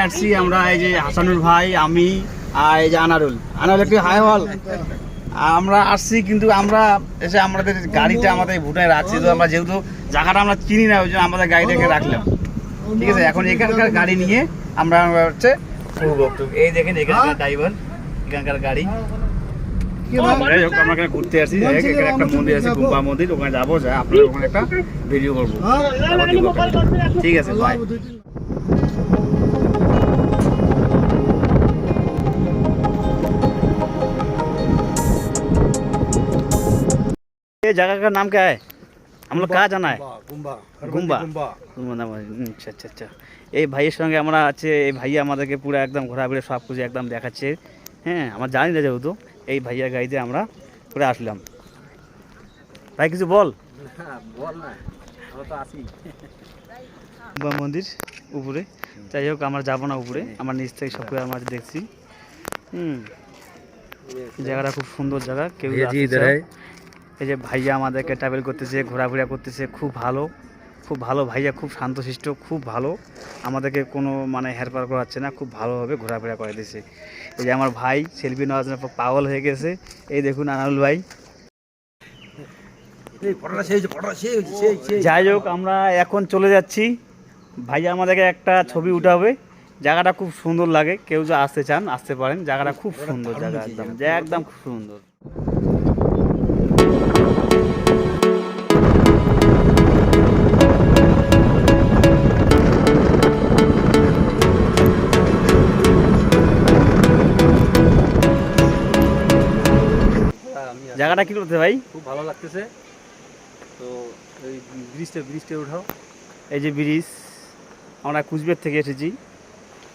আসছি আমরা, এই যে হাসানুর ভাই, আমি আর এই যে আনারুল একটু হাই বল। আমরা আসছি কিন্তু আমরা এসে আমাদের গাড়িটা আমাদের ভুটায় রাখছি, তো আমরা যেহেতু জায়গাটা আমরা চিনি না ওই জন্য আমাদের গাড়িটাকে রাখলাম। ঠিক আছে, এখন এখানকার গাড়ি নিয়ে আমরা হচ্ছে এই দেখেন এখানকার ড্রাইভার, এখানকার গাড়ি। আমরা এখানে ঘুরতে আসছি, একটা মন্দির আছে গুম্বা মন্দির, ওখানে যাবো, যা আপনারা ওখানে একটা ভিডিও করবো। ঠিক আছে, বাই। ये जगह का नाम क्या है? हम लोग कहाँ जाना है? गुम्बा। अच्छा अच्छा अच्छा। এই ভাইয়ের সঙ্গে আমরা আছে, এই ভাইয়া আমাদেরকে পুরো একদম ঘোরাঘুরি সব কিছু একদম দেখাচ্ছে। হ্যাঁ, আমরা জানি না যেহেতু এই ভাইয়ার গাড়িতে আমরা পুরো আসলাম। ভাই কিছু বল। বল না, আমরা তো আসি গুম্বা মন্দির উপরে। যাই হোক, আমরা যাবো না উপরে, আমরা নিচ থেকে সব কিছু আমরা দেখছি। জায়গাটা খুব সুন্দর জায়গা। কেউ এই যে ভাইয়া আমাদেরকে ট্রাভেল করতেছে, ঘোরাফেরা করতেছে, খুব ভালো ভাইয়া, খুব শান্তশিষ্ট, খুব ভালো। আমাদেরকে কোনো মানে হেরপার করাচ্ছে না, খুব ভালোভাবে ঘোরাফেরা করে দিয়েছে। এই যে আমার ভাই সেলফি নেওয়ার জন্য পাগল হয়ে গেছে। এই দেখুন আনারুল ভাই। যাই হোক, আমরা এখন চলে যাচ্ছি। ভাইয়া আমাদেরকে একটা ছবি উঠাবে। জায়গাটা খুব সুন্দর লাগে, কেউ যে আসতে চান আসতে পারেন। জায়গাটা খুব সুন্দর জায়গা, একদম খুব সুন্দর। জায়গাটা কি করতে ভাই? খুব ভালো লাগতেছে। তো এই ব্রিজটা উঠাও। এই যে ব্রিজ, আমরা কুচবিহার থেকে এসেছি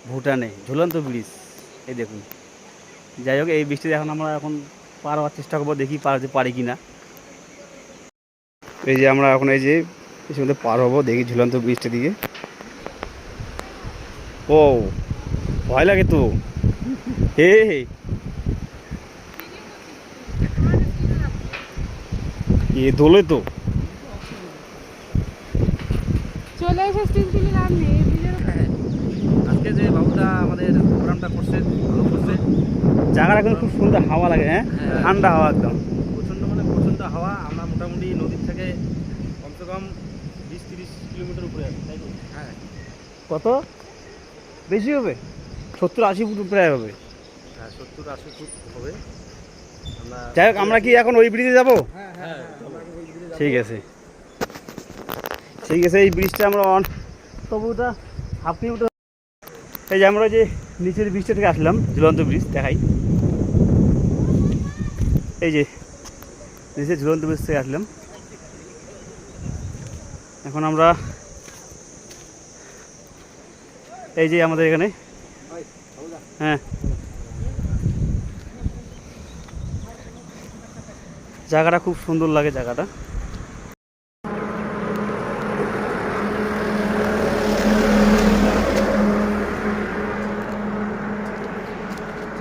ভুটানে, ঝুলন্ত ব্রিজ। এই দেখুন। যাই হোক, এই ব্রিজটা এখন আমরা পার হওয়ার চেষ্টা করবো, দেখি পারি কি না। এই যে আমরা এখন এই যে এর মধ্যে পার হবো, দেখি ঝুলন্ত ব্রিজটা দিকে। ও ভয় লাগে তো। হে ये দোলে তো চলে এসেছি, নাম নেই। আজকে যে বাবুদা আমাদের প্রোগ্রামটা করছে, ভালো করছে। জায়গাটা কিন্তু খুব সুন্দর, হাওয়া লাগে। হ্যাঁ, ঠান্ডা হাওয়া, একদম প্রচণ্ড হাওয়া। আমরা মোটামুটি নদীর থেকে কমসে কম 20-30 কিলোমিটার উপরে আছি, তাই তো? হ্যাঁ। কত বেশি হবে? 70-80 ফুট প্রায় হবে। হ্যাঁ, 70-80 ফুট হবে। যাই হোক, আমরা কি এখন ওই ব্রিজে যাবো? হ্যাঁ, ঠিক আছে। এই ব্রিজটা আমরা তবু ওটা হাফ কিলোমিটার। এই যে আমরা যে নিচের ব্রিজটা থেকে আসলাম, ঝুলন্ত ব্রিজ দেখাই। এই যে নিচের ঝুলন্ত ব্রিজ থেকে আসলাম। এখন আমরা এই যে আমাদের এখানে, হ্যাঁ, জায়গাটা খুব সুন্দর লাগে। জায়গাটা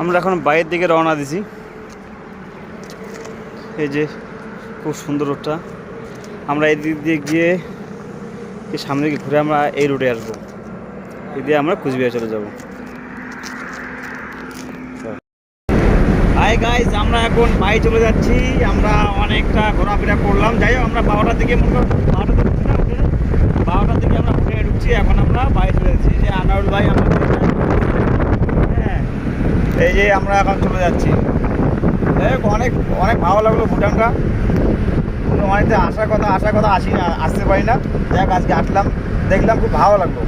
আমরা এখন বাইরের দিকে রওনা দিছি। এই যে খুব সুন্দর রোডটা। আমরা এই দিক দিয়ে গিয়ে সামনে গিয়ে ঘুরে আমরা এই রোডে আসবো। এই দিয়ে আমরা কুচবিহার চলে যাব। হাই গাইস, আমরা এখন বাইরে চলে যাচ্ছি। আমরা অনেকটা ঘোরাফেরা করলাম। যাই হোক, আমরা 12টার দিকে আমরা ঘুরে ঢুকছি। এখন আমরা বাইরে চলে যাচ্ছি। যে আনারুল ভাই আমাদের, হ্যাঁ, এই যে আমরা এখন চলে যাচ্ছি। অনেক ভালো লাগলো ভুটানটা। অনেকটা আসার কথা আসতে পারি না। যাই হোক, আজকে আসলাম, দেখলাম, খুব ভালো লাগলো।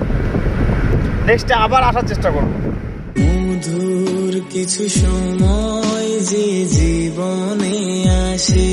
নেক্সটে আবার আসার চেষ্টা করবো। মধুর কিছু সময় যে জীবনে আসে,